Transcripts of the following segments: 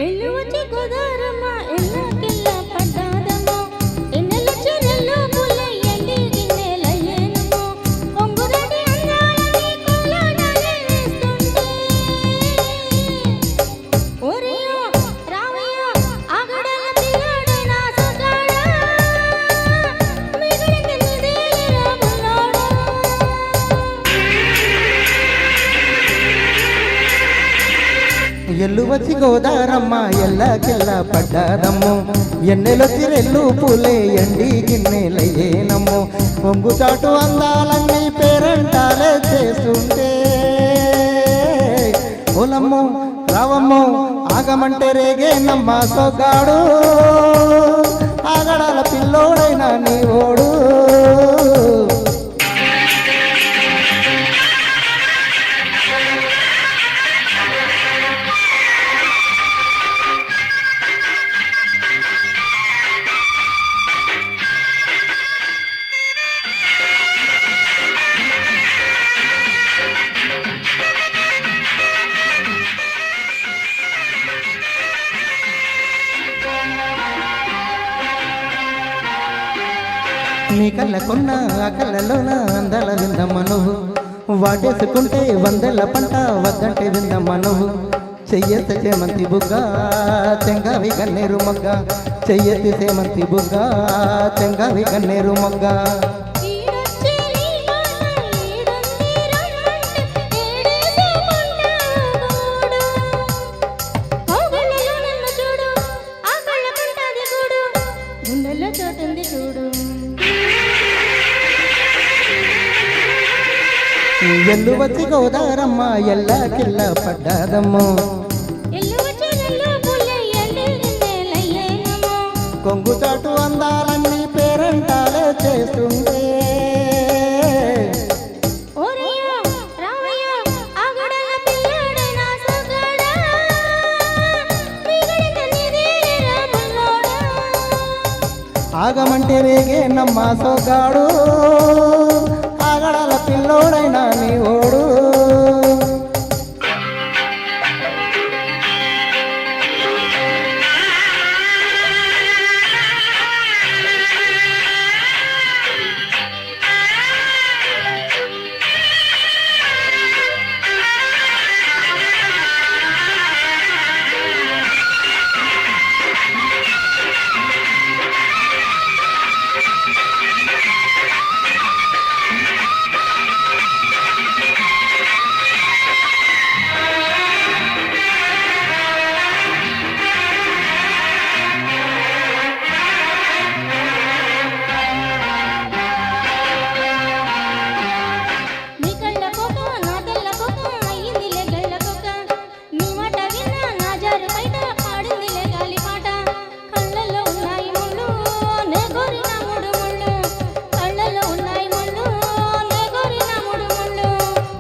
ఎల్లువచ్చి గోదారమ్మ ఎల్లకెల్ల పడ్డాదమ్మ ఎన్నెల చెరల్లో పుల్లయ్యండి గిన్నెలయ్యేనమ్మ పొంగుదాటి అందాలని కోలాటాలే వేస్తుంటే ఓరియో రావయ్య ఆగడాల పిల్లాడైన సొగాడా మిగిలింది నీదేరా బుల్లోడా ఎల్లువచ్చి గోదారమ్మ ఎల్లకెల్ల పడ్డాదమ్ము ఎన్నెలొచ్చి రెల్లు పూలే ఎండి గిన్నెలయ్యేనమ్ము పొంగుచాటు అందాలన్నీ పేరంటాలే చేస్తుంటే ఓలమ్ము రావమ్ము ఆగమంటే రేగేనమ్మ సొగ్గాడు ఆగడాల పిల్లోడైనా నీ ఓడు నీ కళ్ళకున్న ఆ కళ్ళలోన అందాల విందమ్మ నువ్వు వాటేసుకుంటే వందల పంట వద్దంటే విందమ్మ నువ్వు చెయ్యెత్తి సేమంతి బుగ్గ చెంగావి గన్నేరు మొగ్గ చెయ్యెత్తి సేమంతి బుగ్గ చెంగావి గన్నేరు మొగ్గ ఎల్లువచ్చి గోదారమ్మ ఎల్లకెల్ల పడ్డాదమ్మ కొంగుచాటు అందాలన్నీ పేరంటాలే చేస్తుంటే ఆగమంటే రేగే నమ్మ సోగాడు ఆగడాల పిల్లోడైనా నీ ఓడు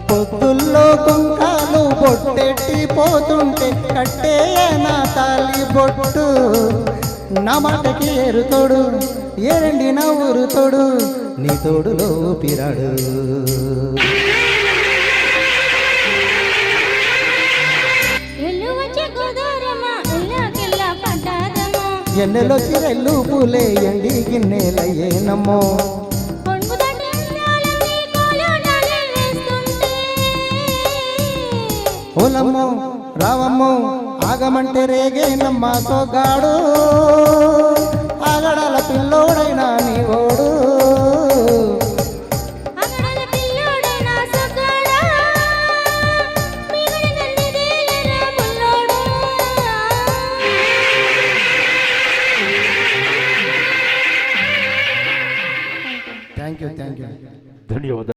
పొత్తుల్లో కుంకాలు బొట్టెట్టి పోతుంటే కట్టేయ నా తాలి బొట్టు నా మాటకి ఏరుతోడు ఏరండి నా ఊరు తోడు నీ తోడులో పిరాడు ఎన్నెలొచ్చి రెల్లు పూలే ఎండి గిన్నెలయ్యేనమ్మో ఓలమ్మో రావమ్మో ఆగమంటే రేగేనమ్మ సోగాడు ఆగడాల పిల్లోడైనా నీ ఓడు థ్యాంక్ యూ ధన్యవాదాలు.